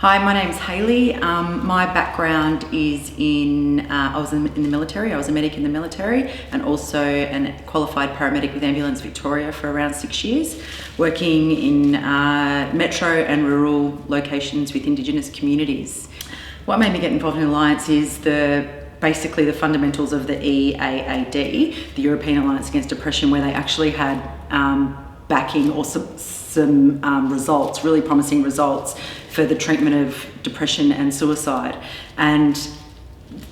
Hi, my name's Hayley. My background is I was in the military. I was a medic in the military and also a qualified paramedic with Ambulance Victoria for around 6 years, working in metro and rural locations with Indigenous communities. What made me get involved in Alliance is basically the fundamentals of the EAAD, the European Alliance Against Depression, where they actually had backing or some results, really promising results for the treatment of depression and suicide. And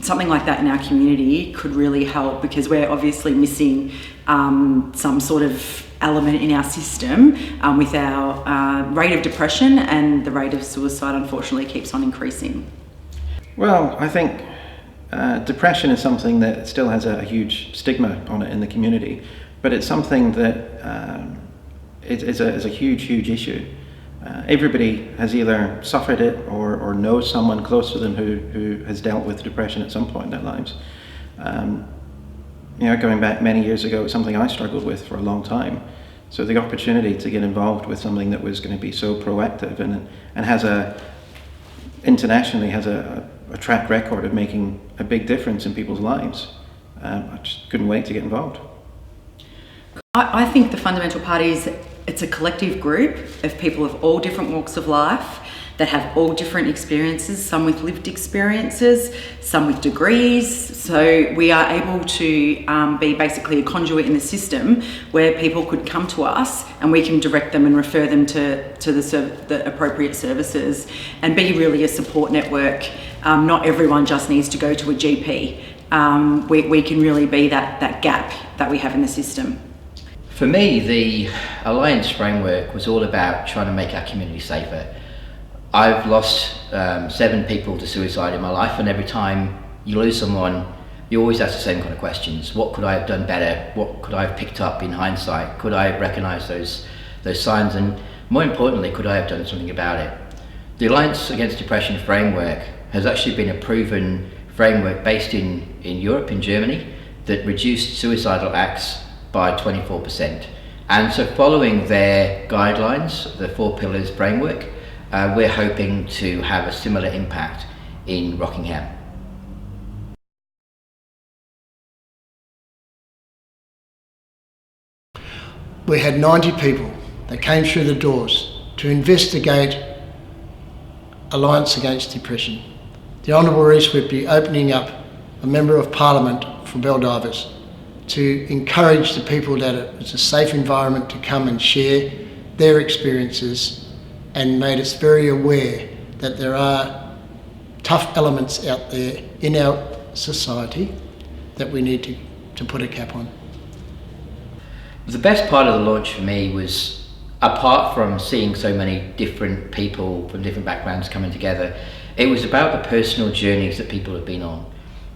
something like that in our community could really help, because we're obviously missing some sort of element in our system with our rate of depression, and the rate of suicide unfortunately keeps on increasing. Well, I think depression is something that still has a huge stigma on it in the community, but it's something that is a huge issue. Everybody has either suffered it or knows someone close to them who has dealt with depression at some point in their lives. Going back many years ago, it's something I struggled with for a long time. So the opportunity to get involved with something that was going to be so proactive and internationally has a track record of making a big difference in people's lives, I just couldn't wait to get involved. I think the fundamental part is it's a collective group of people of all different walks of life that have all different experiences, some with lived experiences, some with degrees. So we are able to be basically a conduit in the system where people could come to us and we can direct them and refer them to the appropriate services and be really a support network. Not everyone just needs to go to a GP. We can really be that gap that we have in the system. For me, the Alliance framework was all about trying to make our community safer. I've lost 7 people to suicide in my life, and every time you lose someone, you always ask the same kind of questions. What could I have done better? What could I have picked up in hindsight? Could I have recognised those signs? And more importantly, could I have done something about it? The Alliance Against Depression framework has actually been a proven framework based in Europe, in Germany, that reduced suicidal acts by 24%. And so following their guidelines, the 4 pillars framework, we're hoping to have a similar impact in Rockingham. We had 90 people that came through the doors to investigate Alliance Against Depression. The Honourable Reece would be opening up a Member of Parliament for Baldivis to encourage the people that it's a safe environment to come and share their experiences, and made us very aware that there are tough elements out there in our society that we need to put a cap on. The best part of the launch for me was, apart from seeing so many different people from different backgrounds coming together, it was about the personal journeys that people have been on.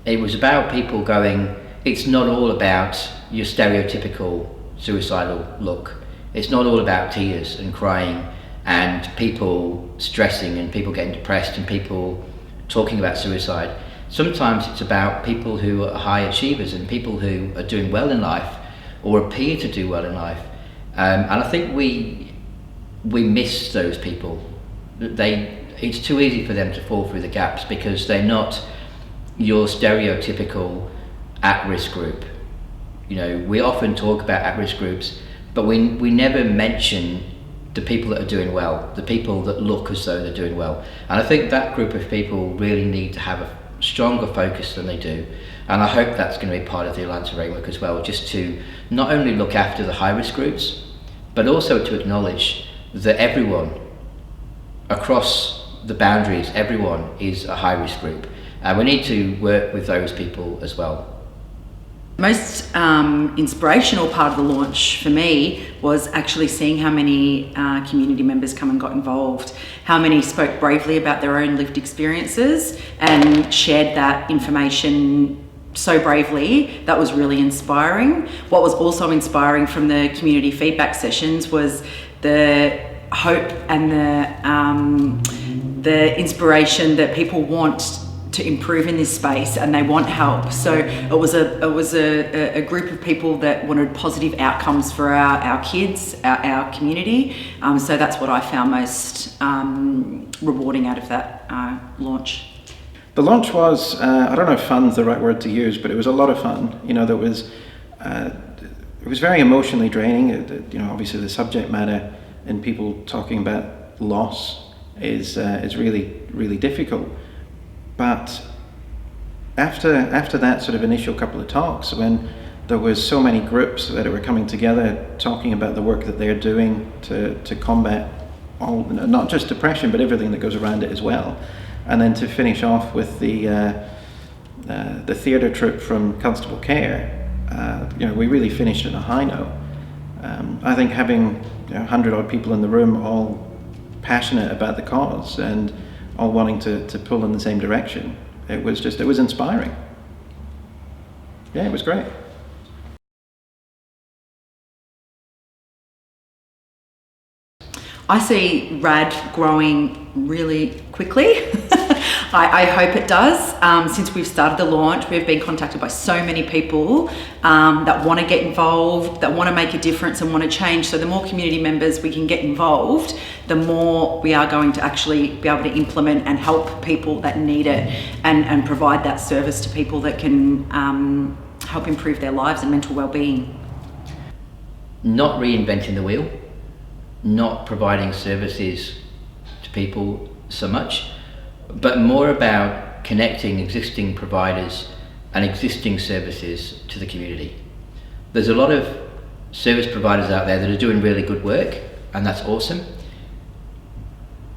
It was about people going, it's not all about your stereotypical suicidal look. It's not all about tears and crying and people stressing and people getting depressed and people talking about suicide. Sometimes it's about people who are high achievers and people who are doing well in life or appear to do well in life. And I think we miss those people. It's too easy for them to fall through the gaps because they're not your stereotypical at-risk group. We often talk about at-risk groups, but we never mention the people that are doing well, the people that look as though they're doing well. And I think that group of people really need to have a stronger focus than they do. And I hope that's going to be part of the Alliance framework as well, just to not only look after the high-risk groups, but also to acknowledge that everyone across the boundaries, everyone is a high-risk group. We need to work with those people as well. The most inspirational part of the launch for me was actually seeing how many community members come and got involved, how many spoke bravely about their own lived experiences and shared that information so bravely. That was really inspiring. What was also inspiring from the community feedback sessions was the hope and the inspiration that people want to improve in this space, and they want help. So it was a group of people that wanted positive outcomes for our kids, our community. So that's what I found most rewarding out of that launch. The launch was, I don't know if fun's the right word to use, but it was a lot of fun. You know, there was, it was very emotionally draining. You know, obviously the subject matter and people talking about loss is really, really difficult. But after that sort of initial couple of talks, when there was so many groups that were coming together talking about the work that they're doing to combat all, not just depression, but everything that goes around it as well. And then to finish off with the theatre troupe from Constable Care, you know, we really finished on a high note. I think having 100 odd people in the room, all passionate about the cause and all wanting to pull in the same direction, it was inspiring. Yeah, it was great. I see RAD growing really quickly. I hope it does. Since we've started the launch, we've been contacted by so many people that want to get involved, that want to make a difference and want to change. So the more community members we can get involved, the more we are going to actually be able to implement and help people that need it, and provide that service to people that can help improve their lives and mental well-being. Not reinventing the wheel, not providing services to people so much, but more about connecting existing providers and existing services to the community. There's a lot of service providers out there that are doing really good work, and that's awesome.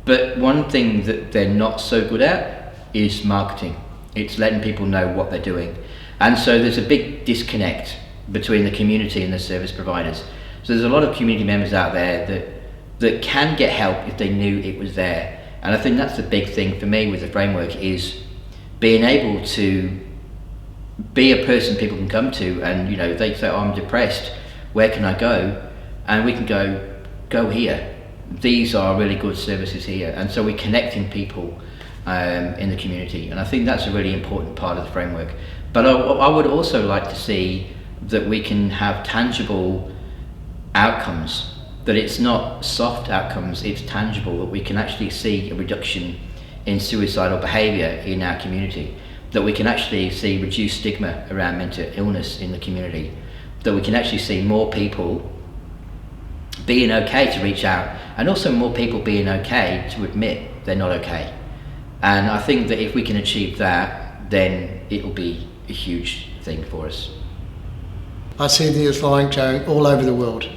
But one thing that they're not so good at is marketing. It's letting people know what they're doing. And so there's a big disconnect between the community and the service providers. So there's a lot of community members out there that can get help if they knew it was there. And I think that's the big thing for me with the framework, is being able to be a person people can come to, and you know, they say, oh, I'm depressed, where can I go? And we can go here. These are really good services here. And so we're connecting people in the community. And I think that's a really important part of the framework. But I would also like to see that we can have tangible outcomes, that it's not soft outcomes, it's tangible, that we can actually see a reduction in suicidal behaviour in our community, that we can actually see reduced stigma around mental illness in the community, that we can actually see more people being okay to reach out, and also more people being okay to admit they're not okay. And I think that if we can achieve that, then it will be a huge thing for us. I see this line going all over the world.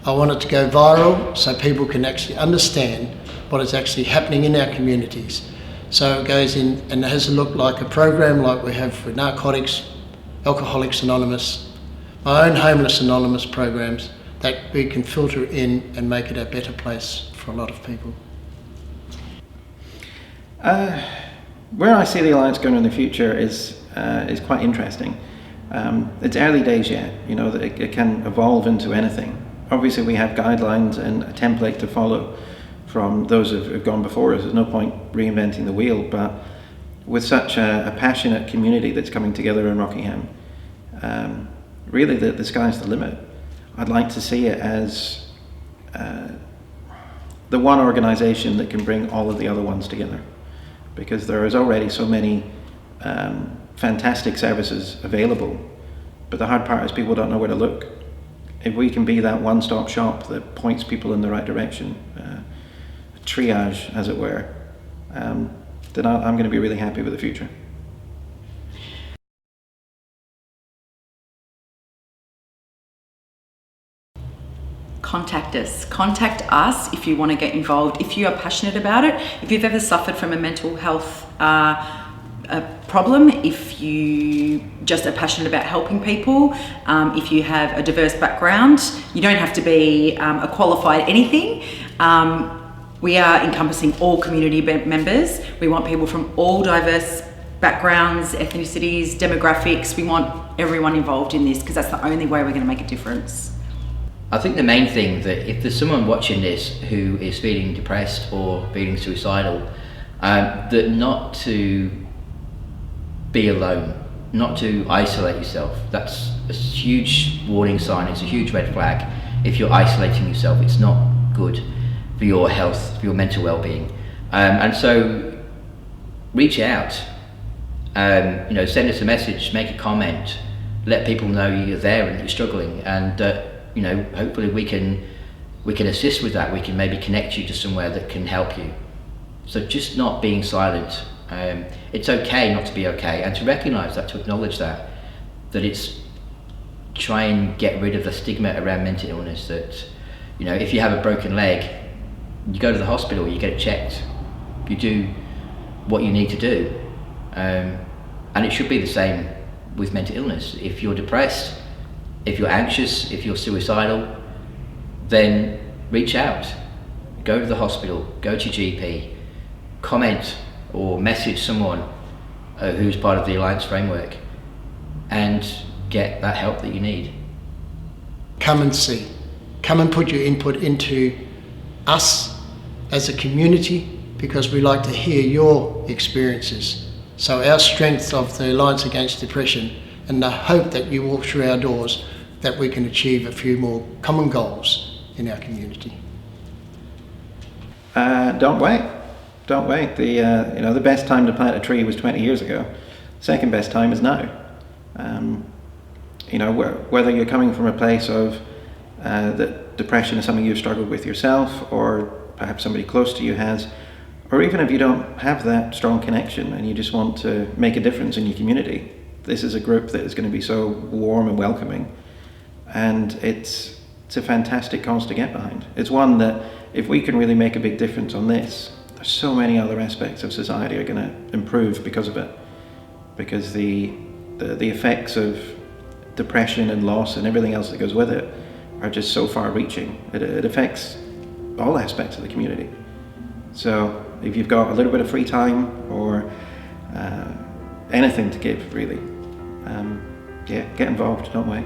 I want it to go viral so people can actually understand what is actually happening in our communities. So it goes in and it has to look like a program like we have for Narcotics, Alcoholics Anonymous, my own Homeless Anonymous programs, that we can filter in and make it a better place for a lot of people. Where I see the Alliance going in the future is quite interesting. It's early days yet, you know, that it can evolve into anything. Obviously we have guidelines and a template to follow from those who've gone before us. There's no point reinventing the wheel, but with such a passionate community that's coming together in Rockingham, really the sky's the limit. I'd like to see it as the one organisation that can bring all of the other ones together, because there is already so many fantastic services available, but the hard part is people don't know where to look. If we can be that one-stop shop that points people in the right direction, triage as it were, then I'm going to be really happy with the future. Contact us if you want to get involved, if you are passionate about it, if you've ever suffered from a mental health problem, if you just are passionate about helping people, if you have a diverse background. You don't have to be a qualified anything. We are encompassing all community members. We want people from all diverse backgrounds, ethnicities, demographics. We want everyone involved in this, because that's the only way we're going to make a difference. I think the main thing, that if there's someone watching this who is feeling depressed or feeling suicidal, that not to be alone, not to isolate yourself. That's a huge warning sign, it's a huge red flag. If you're isolating yourself, it's not good for your health, for your mental well-being. And so reach out, send us a message, make a comment, let people know you're there and you're struggling, and hopefully we can assist with that. We can maybe connect you to somewhere that can help you. So just not being silent. It's okay not to be okay, and to recognise that, to acknowledge that it's try and get rid of the stigma around mental illness, that if you have a broken leg, you go to the hospital, you get it checked, you do what you need to do, and it should be the same with mental illness. If you're depressed, if you're anxious, if you're suicidal, then reach out, go to the hospital, go to your GP, comment or message someone who's part of the Alliance framework, and get that help that you need. Come and see. Come and put your input into us as a community, because we like to hear your experiences. So our strength of the Alliance Against Depression, and the hope that you walk through our doors, that we can achieve a few more common goals in our community. Don't wait. Don't wait. The best time to plant a tree was 20 years ago. Second best time is now. Whether you're coming from a place of that depression is something you've struggled with yourself, or perhaps somebody close to you has, or even if you don't have that strong connection and you just want to make a difference in your community, this is a group that is going to be so warm and welcoming, and it's a fantastic cause to get behind. It's one that if we can really make a big difference on this, there's so many other aspects of society are going to improve because of it, because the effects of depression and loss and everything else that goes with it are just so far reaching. It affects all aspects of the community. So if you've got a little bit of free time or anything to give, really, get involved, don't wait.